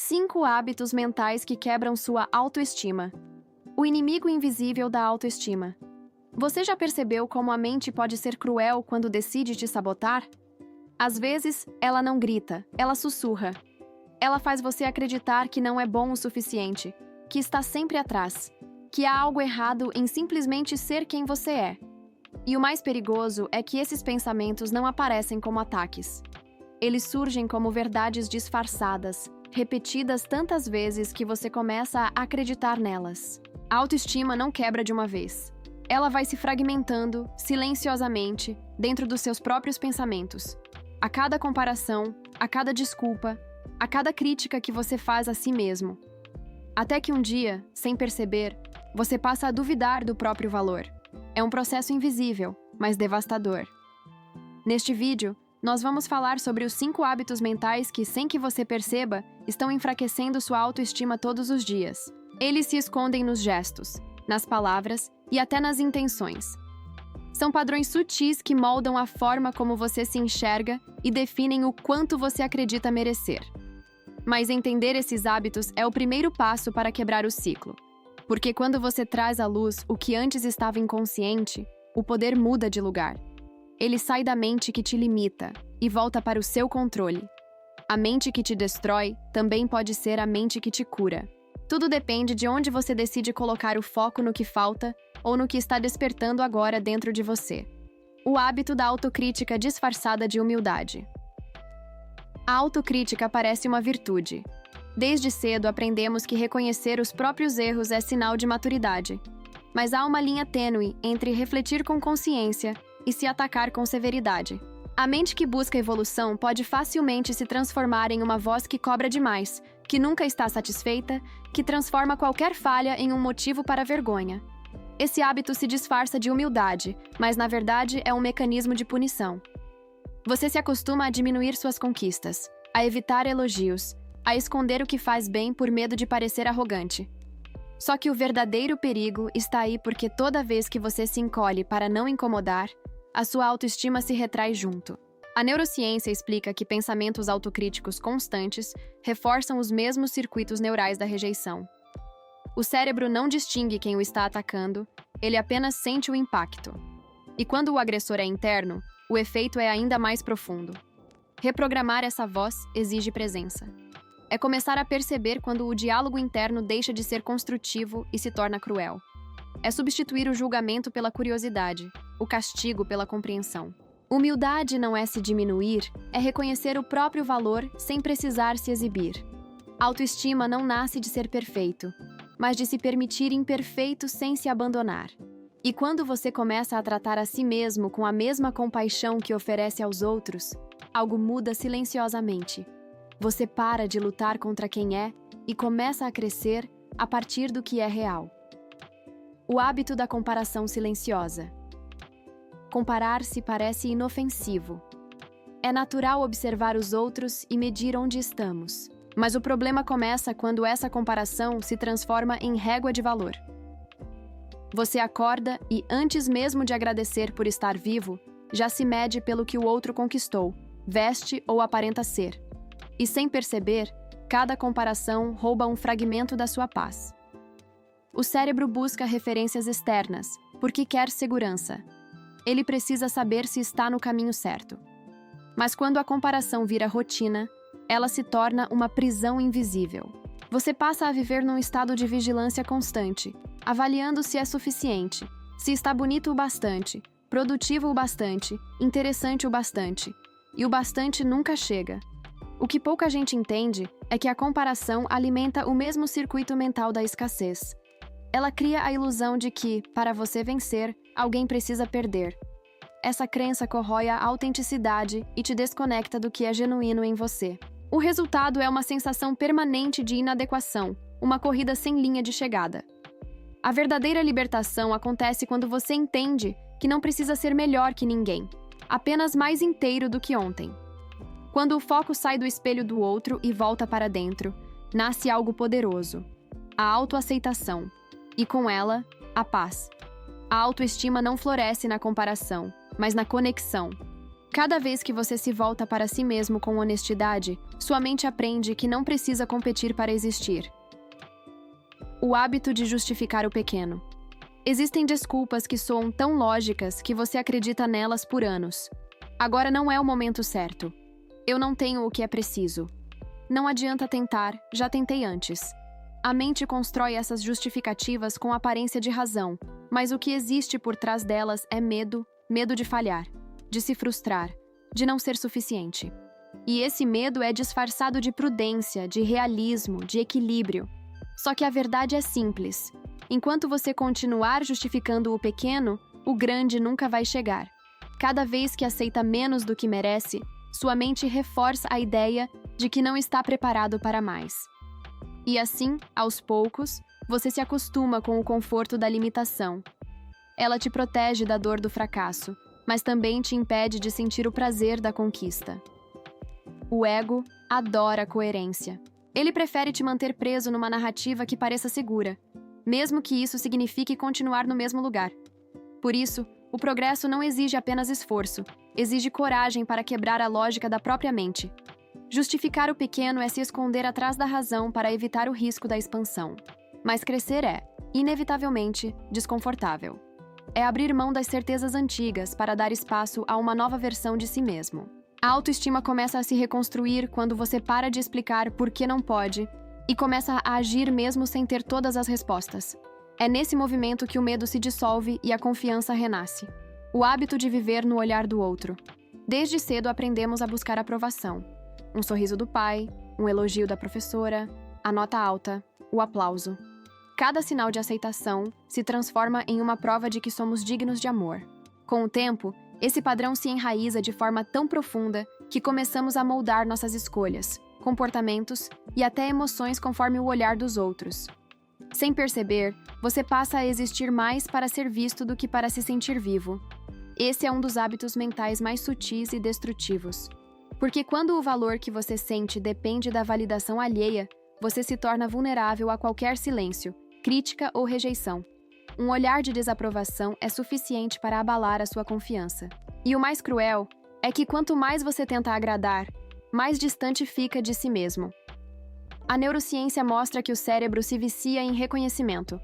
5 hábitos mentais que quebram sua autoestima. O inimigo invisível da autoestima. Você já percebeu como a mente pode ser cruel quando decide te sabotar? Às vezes, ela não grita, ela sussurra. Ela faz você acreditar que não é bom o suficiente, que está sempre atrás, que há algo errado em simplesmente ser quem você é. E o mais perigoso é que esses pensamentos não aparecem como ataques. Eles surgem como verdades disfarçadas, repetidas tantas vezes que você começa a acreditar nelas. A autoestima não quebra de uma vez. Ela vai se fragmentando, silenciosamente, dentro dos seus próprios pensamentos. A cada comparação, a cada desculpa, a cada crítica que você faz a si mesmo. Até que um dia, sem perceber, você passa a duvidar do próprio valor. É um processo invisível, mas devastador. Neste vídeo, nós vamos falar sobre os 5 hábitos mentais que, sem que você perceba, estão enfraquecendo sua autoestima todos os dias. Eles se escondem nos gestos, nas palavras e até nas intenções. São padrões sutis que moldam a forma como você se enxerga e definem o quanto você acredita merecer. Mas entender esses hábitos é o primeiro passo para quebrar o ciclo. Porque quando você traz à luz o que antes estava inconsciente, o poder muda de lugar. Ele sai da mente que te limita e volta para o seu controle. A mente que te destrói também pode ser a mente que te cura. Tudo depende de onde você decide colocar o foco no que falta ou no que está despertando agora dentro de você. O hábito da autocrítica disfarçada de humildade. A autocrítica parece uma virtude. Desde cedo aprendemos que reconhecer os próprios erros é sinal de maturidade. Mas há uma linha tênue entre refletir com consciência e se atacar com severidade. A mente que busca evolução pode facilmente se transformar em uma voz que cobra demais, que nunca está satisfeita, que transforma qualquer falha em um motivo para vergonha. Esse hábito se disfarça de humildade, mas na verdade é um mecanismo de punição. Você se acostuma a diminuir suas conquistas, a evitar elogios, a esconder o que faz bem por medo de parecer arrogante. Só que o verdadeiro perigo está aí porque toda vez que você se encolhe para não incomodar, a sua autoestima se retrai junto. A neurociência explica que pensamentos autocríticos constantes reforçam os mesmos circuitos neurais da rejeição. O cérebro não distingue quem o está atacando, ele apenas sente o impacto. E quando o agressor é interno, o efeito é ainda mais profundo. Reprogramar essa voz exige presença. É começar a perceber quando o diálogo interno deixa de ser construtivo e se torna cruel. É substituir o julgamento pela curiosidade, o castigo pela compreensão. Humildade não é se diminuir, é reconhecer o próprio valor sem precisar se exibir. Autoestima não nasce de ser perfeito, mas de se permitir imperfeito sem se abandonar. E quando você começa a tratar a si mesmo com a mesma compaixão que oferece aos outros, algo muda silenciosamente. Você para de lutar contra quem é e começa a crescer a partir do que é real. O hábito da comparação silenciosa. Comparar-se parece inofensivo. É natural observar os outros e medir onde estamos. Mas o problema começa quando essa comparação se transforma em régua de valor. Você acorda e, antes mesmo de agradecer por estar vivo, já se mede pelo que o outro conquistou, veste ou aparenta ser. E sem perceber, cada comparação rouba um fragmento da sua paz. O cérebro busca referências externas, porque quer segurança. Ele precisa saber se está no caminho certo. Mas quando a comparação vira rotina, ela se torna uma prisão invisível. Você passa a viver num estado de vigilância constante, avaliando se é suficiente, se está bonito o bastante, produtivo o bastante, interessante o bastante. E o bastante nunca chega. O que pouca gente entende é que a comparação alimenta o mesmo circuito mental da escassez. Ela cria a ilusão de que, para você vencer, alguém precisa perder. Essa crença corrói a autenticidade e te desconecta do que é genuíno em você. O resultado é uma sensação permanente de inadequação, uma corrida sem linha de chegada. A verdadeira libertação acontece quando você entende que não precisa ser melhor que ninguém, apenas mais inteiro do que ontem. Quando o foco sai do espelho do outro e volta para dentro, nasce algo poderoso: a autoaceitação. E com ela, a paz. A autoestima não floresce na comparação, mas na conexão. Cada vez que você se volta para si mesmo com honestidade, sua mente aprende que não precisa competir para existir. O hábito de justificar o pequeno. Existem desculpas que soam tão lógicas que você acredita nelas por anos. Agora não é o momento certo. Eu não tenho o que é preciso. Não adianta tentar, já tentei antes. A mente constrói essas justificativas com aparência de razão, mas o que existe por trás delas é medo, medo de falhar, de se frustrar, de não ser suficiente. E esse medo é disfarçado de prudência, de realismo, de equilíbrio. Só que a verdade é simples. Enquanto você continuar justificando o pequeno, o grande nunca vai chegar. Cada vez que aceita menos do que merece, sua mente reforça a ideia de que não está preparado para mais. E assim, aos poucos, você se acostuma com o conforto da limitação. Ela te protege da dor do fracasso, mas também te impede de sentir o prazer da conquista. O ego adora a coerência. Ele prefere te manter preso numa narrativa que pareça segura, mesmo que isso signifique continuar no mesmo lugar. Por isso, o progresso não exige apenas esforço, exige coragem para quebrar a lógica da própria mente. Justificar o pequeno é se esconder atrás da razão para evitar o risco da expansão. Mas crescer é, inevitavelmente, desconfortável. É abrir mão das certezas antigas para dar espaço a uma nova versão de si mesmo. A autoestima começa a se reconstruir quando você para de explicar por que não pode e começa a agir mesmo sem ter todas as respostas. É nesse movimento que o medo se dissolve e a confiança renasce. O hábito de viver no olhar do outro. Desde cedo aprendemos a buscar aprovação. Um sorriso do pai, um elogio da professora, a nota alta, o aplauso. Cada sinal de aceitação se transforma em uma prova de que somos dignos de amor. Com o tempo, esse padrão se enraiza de forma tão profunda que começamos a moldar nossas escolhas, comportamentos e até emoções conforme o olhar dos outros. Sem perceber, você passa a existir mais para ser visto do que para se sentir vivo. Esse é um dos hábitos mentais mais sutis e destrutivos. Porque quando o valor que você sente depende da validação alheia, você se torna vulnerável a qualquer silêncio, crítica ou rejeição. Um olhar de desaprovação é suficiente para abalar a sua confiança. E o mais cruel é que quanto mais você tenta agradar, mais distante fica de si mesmo. A neurociência mostra que o cérebro se vicia em reconhecimento.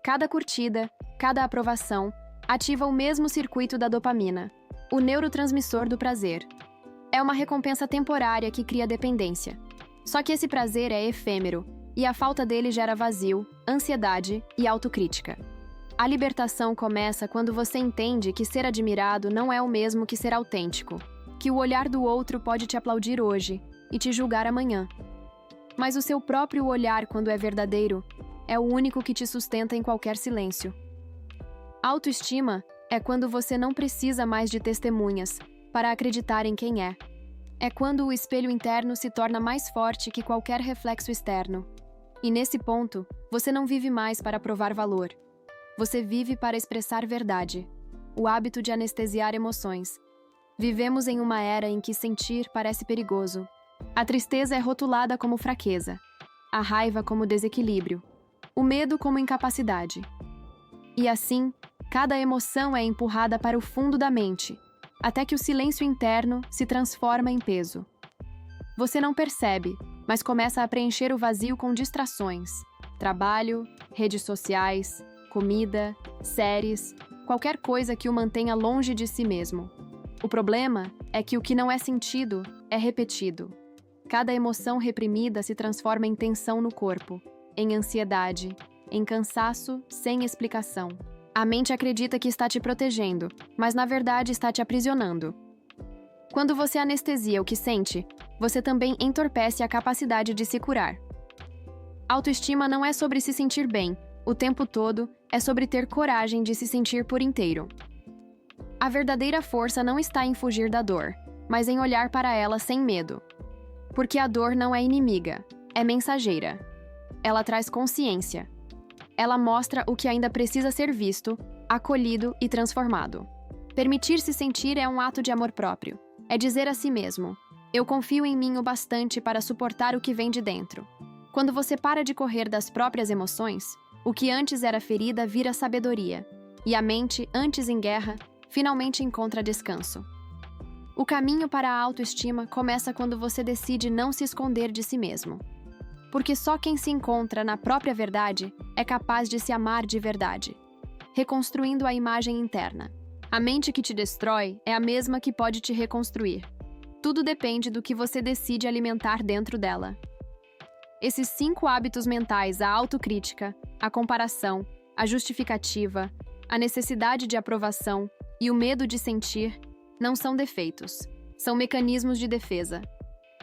Cada curtida, cada aprovação, ativa o mesmo circuito da dopamina, o neurotransmissor do prazer. É uma recompensa temporária que cria dependência. Só que esse prazer é efêmero, e a falta dele gera vazio, ansiedade e autocrítica. A libertação começa quando você entende que ser admirado não é o mesmo que ser autêntico, que o olhar do outro pode te aplaudir hoje e te julgar amanhã. Mas o seu próprio olhar, quando é verdadeiro, é o único que te sustenta em qualquer silêncio. Autoestima é quando você não precisa mais de testemunhas para acreditar em quem é. É quando o espelho interno se torna mais forte que qualquer reflexo externo. E nesse ponto, você não vive mais para provar valor. Você vive para expressar verdade. O hábito de anestesiar emoções. Vivemos em uma era em que sentir parece perigoso. A tristeza é rotulada como fraqueza. A raiva como desequilíbrio. O medo como incapacidade. E assim, cada emoção é empurrada para o fundo da mente, até que o silêncio interno se transforma em peso. Você não percebe, mas começa a preencher o vazio com distrações. Trabalho, redes sociais, comida, séries, qualquer coisa que o mantenha longe de si mesmo. O problema é que o que não é sentido é repetido. Cada emoção reprimida se transforma em tensão no corpo, em ansiedade, em cansaço sem explicação. A mente acredita que está te protegendo, mas na verdade está te aprisionando. Quando você anestesia o que sente, você também entorpece a capacidade de se curar. Autoestima não é sobre se sentir bem, o tempo todo é sobre ter coragem de se sentir por inteiro. A verdadeira força não está em fugir da dor, mas em olhar para ela sem medo. Porque a dor não é inimiga, é mensageira. Ela traz consciência. Ela mostra o que ainda precisa ser visto, acolhido e transformado. Permitir-se sentir é um ato de amor próprio. É dizer a si mesmo: eu confio em mim o bastante para suportar o que vem de dentro. Quando você para de correr das próprias emoções, o que antes era ferida vira sabedoria, e a mente, antes em guerra, finalmente encontra descanso. O caminho para a autoestima começa quando você decide não se esconder de si mesmo. Porque só quem se encontra na própria verdade é capaz de se amar de verdade, reconstruindo a imagem interna. A mente que te destrói é a mesma que pode te reconstruir. Tudo depende do que você decide alimentar dentro dela. Esses 5 hábitos mentais, a autocrítica, a comparação, a justificativa, a necessidade de aprovação e o medo de sentir, não são defeitos, são mecanismos de defesa.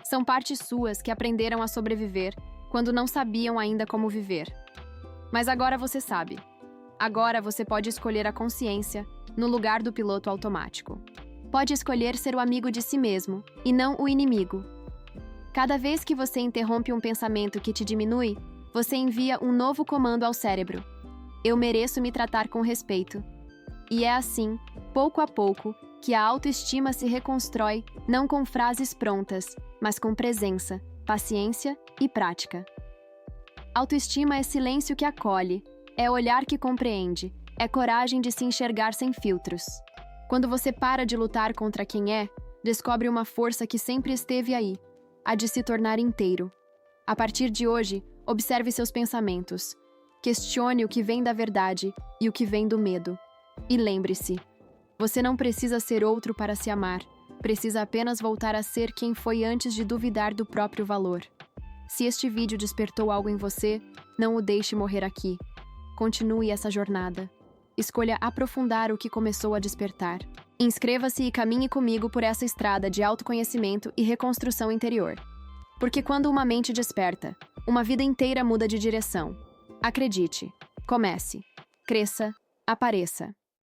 São partes suas que aprenderam a sobreviver quando não sabiam ainda como viver. Mas agora você sabe. Agora você pode escolher a consciência no lugar do piloto automático. Pode escolher ser o amigo de si mesmo e não o inimigo. Cada vez que você interrompe um pensamento que te diminui, você envia um novo comando ao cérebro. Eu mereço me tratar com respeito. E é assim, pouco a pouco, que a autoestima se reconstrói, não com frases prontas, mas com presença, paciência e prática. Autoestima é silêncio que acolhe, é olhar que compreende, é coragem de se enxergar sem filtros. Quando você para de lutar contra quem é, descobre uma força que sempre esteve aí, a de se tornar inteiro. A partir de hoje, observe seus pensamentos. Questione o que vem da verdade e o que vem do medo. E lembre-se, você não precisa ser outro para se amar, precisa apenas voltar a ser quem foi antes de duvidar do próprio valor. Se este vídeo despertou algo em você, não o deixe morrer aqui. Continue essa jornada. Escolha aprofundar o que começou a despertar. Inscreva-se e caminhe comigo por essa estrada de autoconhecimento e reconstrução interior. Porque quando uma mente desperta, uma vida inteira muda de direção. Acredite, comece, cresça, apareça.